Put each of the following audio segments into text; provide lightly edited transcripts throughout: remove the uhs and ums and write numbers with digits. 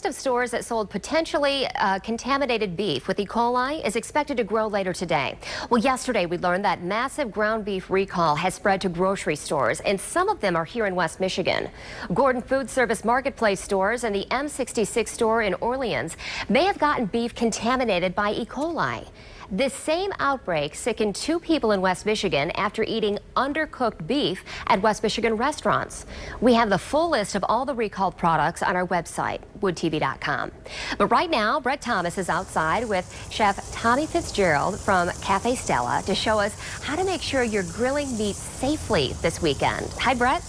Of stores that sold potentially contaminated beef with E. coli is expected to grow later today. Well, yesterday we learned that massive ground beef recall has spread to grocery stores, and some of them are here in West Michigan. Gordon Food Service Marketplace stores and the M66 store in Orleans may have gotten beef contaminated by E. coli. This same outbreak sickened 2 people in West Michigan after eating undercooked beef at West Michigan restaurants. We have the full list of all the recalled products on our website, woodtv.com. But right now, Brett Thomas is outside with Chef Tommy Fitzgerald from Cafe Stella to show us how to make sure you're grilling meat safely this weekend. Hi, Brett.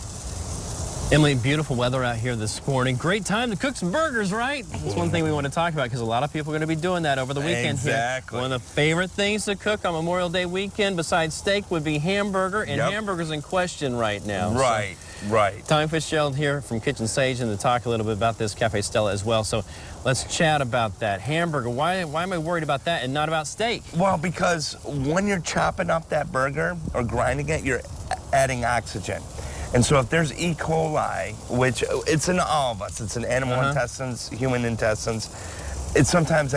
Emily, beautiful weather out here this morning. Great time to cook some burgers, right? That's one thing we want to talk about because a lot of people are going to be doing that over the weekend here. One of the favorite things to cook on Memorial Day weekend besides steak would be hamburger, and hamburger's in question right now. Right, right. Tommy Fitzgerald here from Kitchen Sage and to talk a little bit about this Cafe Stella as well. So let's chat about that. Hamburger, why am I worried about that and not about steak? Well, because when you're chopping up that burger or grinding it, you're adding oxygen. And so if there's E. coli, which it's in all of us, it's in animal intestines, human intestines, it's sometimes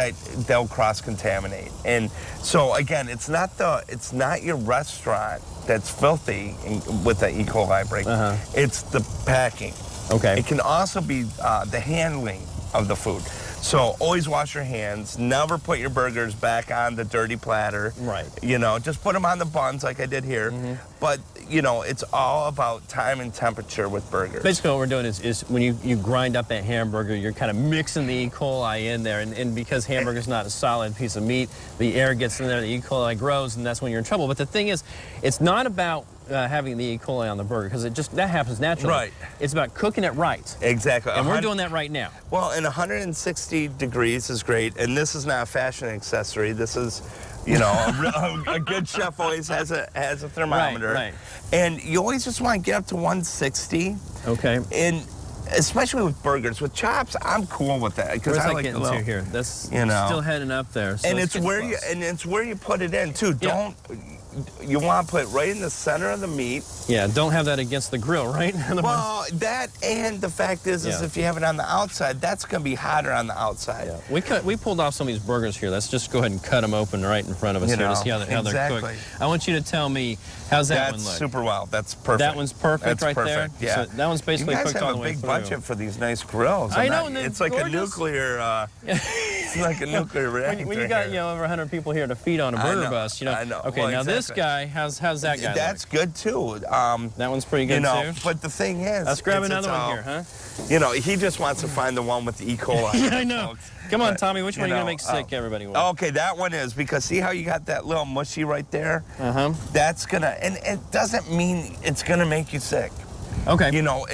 they'll cross-contaminate. And so again, it's not your restaurant that's filthy with the E. coli break. It's the packing. Okay. It can also be the handling of the food. So always wash your hands. Never put your burgers back on the dirty platter. Right. You know, just put them on the buns like I did here. But, you know, it's all about time and temperature with burgers. Basically what we're doing is when you grind up that hamburger, you're kind of mixing the E. coli in there. And because hamburger's not a solid piece of meat, the air gets in there, the E. coli grows, and that's when you're in trouble. But the thing is, it's not about having the E. coli on the burger, because that happens naturally. Right. It's about cooking it right. Exactly. And we're doing that right now. Well, and 160 degrees is great, and this is not a fashion accessory. This is, you know, a good chef always has a thermometer. Right. And you always just want to get up to 160. Okay. And especially with burgers, with chops, I'm cool with that because I like getting to here. That's still heading up there. So and it's where you put it in too. You want to put it right in the center of the meat. Yeah, don't have that against the grill, right? Well, that and the fact is if you have it on the outside, that's going to be hotter on the outside. Yeah. We pulled off some of these burgers here. Let's just go ahead and cut them open right in front of us here to see how they're cooked. I want you to tell me, how's that one look? That's super well. That's perfect. That one's perfect there? Yeah. So that one's basically cooked all the way through. You guys have a big budget for these nice grills. I know. It's like a nuclear... It's like a nuclear reactor. When you got over 100 people here to feed on a burger bus, I know. Okay, well, now this guy, how's that guy? That's good too. That one's pretty good too. But the thing is, let's grab another one here, huh? You know, he just wants to find the one with the E. coli. Yeah, I know. Come on, Tommy, which one are you gonna make sick everybody with? Okay, that one is, because see how you got that little mushy right there? That's gonna, and it doesn't mean it's gonna make you sick. Okay. You know,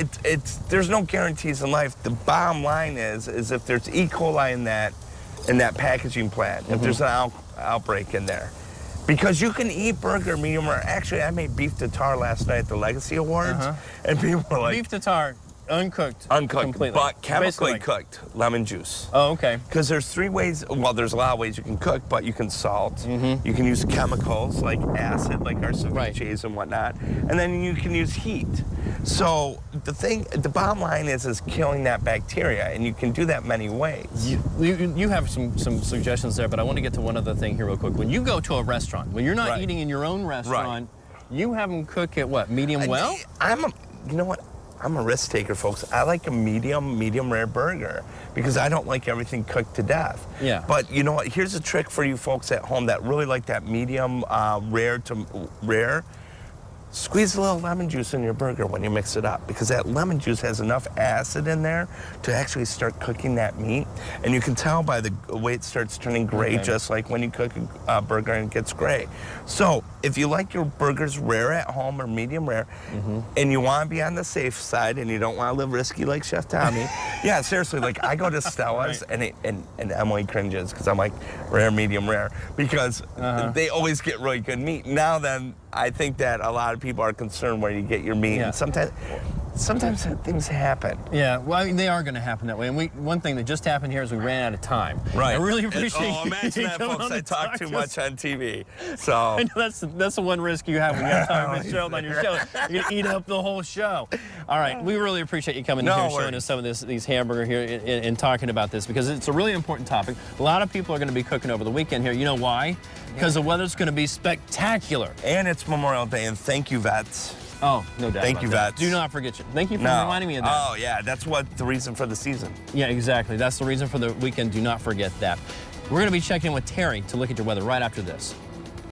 there's no guarantees in life. The bottom line is if there's E. coli in that packaging plant, if there's an outbreak in there. Because you can eat burger medium rare. Actually, I made beef tartare last night at the Legacy Awards, and people were like... Beef tartare, uncooked. Uncooked, completely. but chemically cooked, lemon juice. Oh, okay. Because there's 3 ways, well, there's a lot of ways you can cook, but you can salt, you can use chemicals like acid, like our ceviches and whatnot, and then you can use heat. So the bottom line is killing that bacteria, and you can do that many ways. You have some suggestions there, but I want to get to one other thing here real quick. When you go to a restaurant, when you're not eating in your own restaurant, you have them cook it what, medium well? You know what? I'm a risk taker, folks. I like a medium rare burger because I don't like everything cooked to death. Yeah. But you know what? Here's a trick for you folks at home that really like that medium rare to rare. Squeeze a little lemon juice in your burger when you mix it up, because that lemon juice has enough acid in there to actually start cooking that meat. And you can tell by the way it starts turning gray, just like when you cook a burger and it gets gray. So if you like your burgers rare at home or medium rare, and you want to be on the safe side and you don't want to live risky like Chef Tommy, yeah, seriously, like I go to Stella's and Emily cringes because I'm like rare, medium rare, because they always get really good meat. Now then, I think that a lot of people are concerned where you get your meat, and sometimes things happen. Yeah, well, I mean, they are going to happen that way. And one thing that just happened here is we ran out of time. Right. I really appreciate you. Oh, imagine that, folks. I talk too much on TV. So I know that's the one risk you have when you have Tommy Fitzgerald on your show. You're going to eat up the whole show. All right, we really appreciate you coming in here and showing us some of these hamburger here and talking about this because it's a really important topic. A lot of people are going to be cooking over the weekend here. You know why? Because the weather's going to be spectacular. And it's Memorial Day, and thank you, vets. Oh, no doubt. Thank you, vets. Do not forget you. Thank you for reminding me of that. Oh, yeah, that's the reason for the season. Yeah, exactly. That's the reason for the weekend. Do not forget that. We're going to be checking in with Terry to look at your weather right after this.